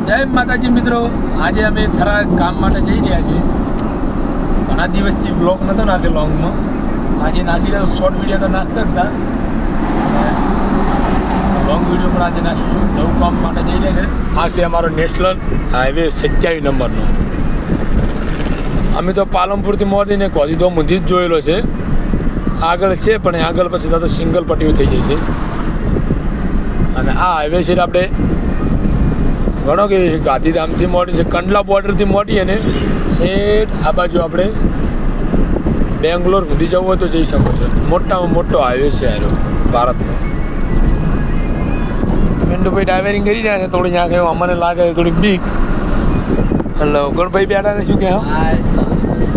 જય માતાજી મિત્રો, આજે અમે થરા કામ માટે જઈ રહ્યા છીએ. ઘણા દિવસથી બ્લોગ નહોતો નાખે લોંગમાં. આજે નાખી રહ્યો. શોર્ટ વિડીયો તો નાખતા જ હતા, લોંગ વિડીયો પણ આજે નાખીશું. નવું કામ માટે જઈ રહ્યા છે. આ છે અમારો નેશનલ હાઈવે 27 નંબરનો. અમે તો પાલનપુરથી મોડીને કોઝીધો મુંધી જ જોયેલો છે. આગળ છે પણ આગળ પછી તો સિંગલ પટ્ટીઓ થઈ જશે. અને આ હાઈવે છે આપણે ઘણો કે ગાંધીધામથી મોડી છે, કંડલા બોર્ડરથી મોડી અને શેઠ આ બાજુ આપણે બેંગ્લોર સુધી જવું હોય તો જઈ શકો છો. મોટામાં મોટો હાઈવે છે આરો ભારતનો. મેંડુભાઈ ડ્રાઇવરિંગ કરી રહ્યા છે. થોડી ત્યાં કહ્યું અમને લાગે થોડીક બીક. હલો ગણભાઈ બેઠા છે, શું કહેવા?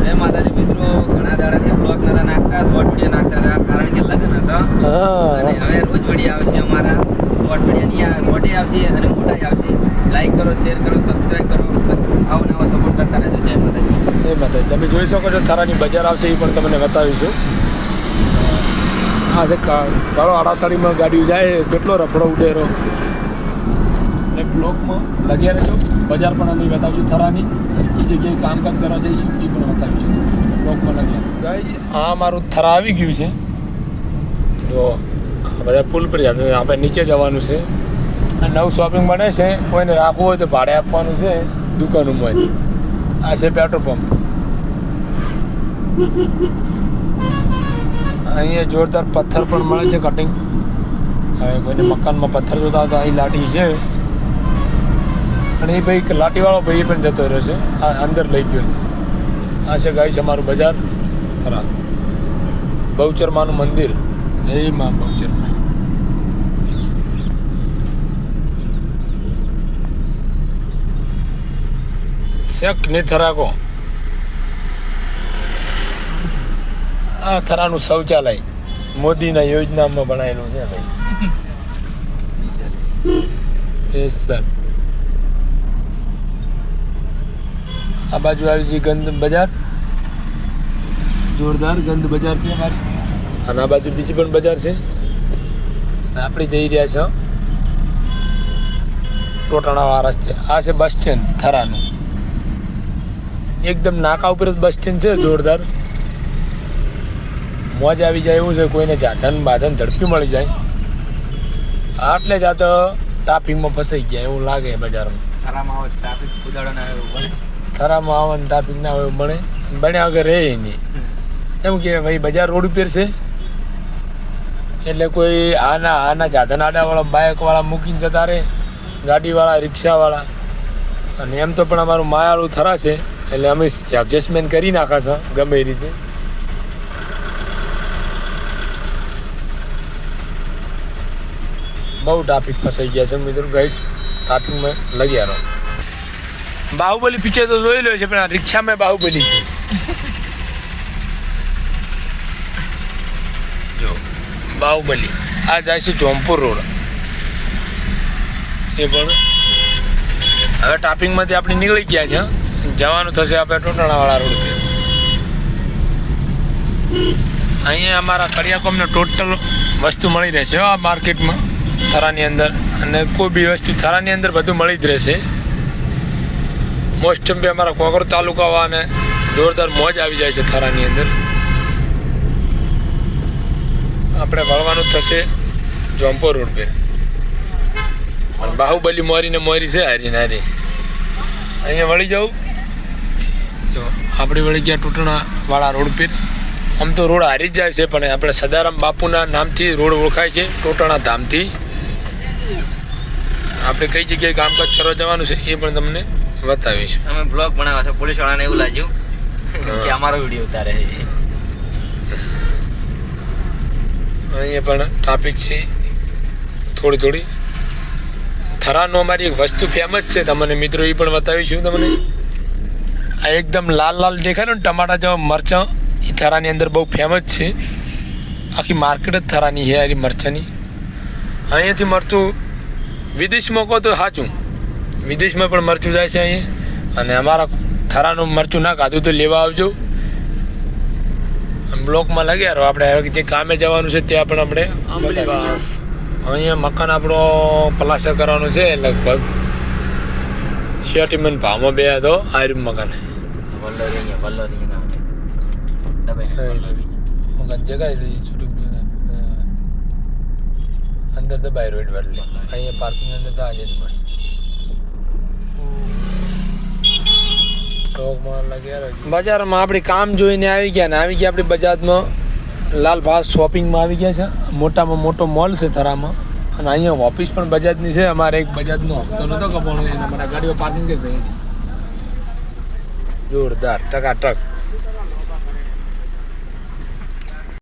જય માતાજી મિત્રો, ઘણા દાડાથી બ્લોગ નતા નાખતા, શોર્ટ વિડીયો નાખતા હતા કારણ કે લગ્ન હતા. અને હવે રોજ વિડીયો આવશે અમારા. શોર્ટ વિડીયો નહીં આવે, શોર્ટે આવશે અને મોટા આવશે. લાઈક કરો, શેર કરો, સબસ્ક્રાઈબ કરો, બસ આવો નવો સપોર્ટ કરતા રહેજો. જય માતાજી. જય માતાજી. તમે જોઈ શકો છો થરાની બજાર આવશે એ પણ તમને બતાવીશું. હા છે કાળો આડાસાડીમાં ગાડીઓ જાય, કેટલો રફડો ઉડેરો. એક બ્લોકમાં લગ્યા રહેજો. બજાર પણ અમે બતાવીશું થરાની. એ જગ્યાએ કામકાજ કરવા જઈશું એ પણ બતાવીશું. બ્લોકમાં લગ્યા ગાઈશ. આ મારું થરા આવી ગયું છે. જો બધા પુલ પર જતું, આપણે નીચે જવાનું છે. નવું શોપિંગ બને છે, કોઈને રાખવું હોય તો ભાડે આપવાનું છે દુકાનોમાં. આ છે પેટ્રોલ પંપ. અહીંયા જોરદાર પથ્થર પણ મળે છે કટિંગ. હવે કોઈને મકાનમાં પથ્થર જોતા હોય તો અહીં લાઠી છે. અને એ ભાઈ લાઠીવાળો ભાઈ પણ જતો રહ્યો છે, આ અંદર લઈ ગયો. આ છે ગાય છે અમારું બજાર ખરા. બહુચરમાનું મંદિર, એ માં બહુચરમાં. શેખ ને થરાકો. આ થરાનું શૌચાલય મોદીના યોજનામાં બનાવેલું છે ભાઈ. સર આ બાજુ આવી ગઈ ગંધ બજાર. જોરદાર ગંધ બજાર છે અમારી. અને આ બાજુ બીજી પણ બજાર છે. આપણે જઈ રહ્યા છો ટોટાણાવાળા રસ્તે. આ છે બસ સ્ટેન્ડ થરાનું. એકદમ નાકા ઉપર જ બસ સ્ટેન્ડ છે. જોરદાર મોજ આવી જાય એવું છે. કોઈને જાધન બાધન ઝડપી મળી જાય. આટલે જ આ તો ટ્રાફિકમાં ફસાઈ ગયા એવું લાગે બજારમાં. થરામાં આવો ટ્રાફિક ઉદાડો ના આવ્યો બને. થરામાં આવવાનું ટ્રાફિક ના હોય બને. બન્યા વગર રહે નહીં. એમ કે ભાઈ બજાર રોડ ઉપર છે એટલે કોઈ આના જાધન આડાવાળા બાઇકવાળા મૂકીને જતા રહે, ગાડીવાળા, રિક્ષાવાળા. અને એમ તો પણ અમારું માયાળું થરા છે એટલે અમે એડજસ્ટમેન્ટ કરી નાખા છે ગમે એ રીતે. બહુ ટ્રાફિક ફસાઈ ગયા છે મિત્રો. ગાઈસ ટ્રાફિકમાં લગ્યા રહો. બાહુબલી પિક્ચર તો જોઈ લો છે પણ આ રિક્ષામાં બાહુબલી છે. જો બાહુબલી. આ જાય છે જોમપુર રોડ. એ પણ હવે ટ્રાફિકમાંથી આપણે નીકળી ગયા છે. જવાનું થશે આપણે ટોટાણાવાળા રોડ પર. અહીંયા અમારા કડિયાકોમને ટોટલ વસ્તુ મળી રહેશે આ માર્કેટમાં થરાની અંદર. અને કોઈ બી વસ્તુ થરાની અંદર બધું મળી જ રહેશે. મોસ્ટ ઓફ અમારા કોકર તાલુકાવાળાને જોરદાર મોજ આવી જાય છે થરાની અંદર. આપણે વળવાનું થશે જોમપુર રોડ પર. અને બાહુબલી મોરીને મોરી છે હારી નારી. અહીંયા વળી જાઉં તો આપણે વળી ગયા ટોટણાવાળા રોડ પર. આમ તો રોડ હારી જ જાય છે પણ આપણે સદારામ બાપુના નામથી રોડ ઓળખાય છે, ટોટાણા ધામથી. આપણે કઈ જગ્યાએ કામકાજ કરવા જવાનું છે એ પણ તમને બતાવીશું. અમે બ્લોગ બનાવ્યા છે, પોલીસ વાળાને એવું લાગ્યું કે અમારો વિડીયો ઉતારે. અહીંયા પણ ટ્રાફિક છે થોડી થોડી. થરાનું અમારી એક વસ્તુ ફેમસ છે તમને મિત્રો, એ પણ બતાવીશું તમને. આ એકદમ લાલ લાલ દેખાય ને ટમાટા જેવા મરચાં, એ થરાની અંદર બહુ ફેમસ છે. આખી માર્કેટ જ થરાની છે આ મરચાંની. અહીંયાથી મરચું વિદેશમાં કહો તો સાચું, વિદેશમાં પણ મરચું જાય છે અહીંયા. અને અમારા થરાનું મરચું ના ખાધું તો લેવા આવજો. બ્લોકમાં લાગ્યા રહો. આપણે હવે જે કામે જવાનું છે ત્યાં પણ આપણે અહીંયા મકાન આપણો પ્લાસ્ટર કરવાનું છે લગભગ. સેટિમેન્ટ ભાવમાં બે હતો આ રૂમ મકાન વલ્લરી નામ મકાન જગ્યા છોટું અંદર તો બાય રોડ વાળલી અહીંયા પાર્કિંગ અંદર તો આજે જ ભાઈ બજારમાં આપણે કામ જોઈને આવી ગયા ને આવી ગયા આપણે બજાજમાં લાલ ભાર શોપિંગમાં આવી ગયા છે મોટામાં મોટો મોલ છે થરામાં અને અહીંયા ઓફિસ પણ બજાજની છે અમારે એક બજાજનો હપ્તો નહોતો કપાણો એને અમારા ગાડીઓ પાર્કિંગ કરી ભાઈ જોરદાર ટકાટક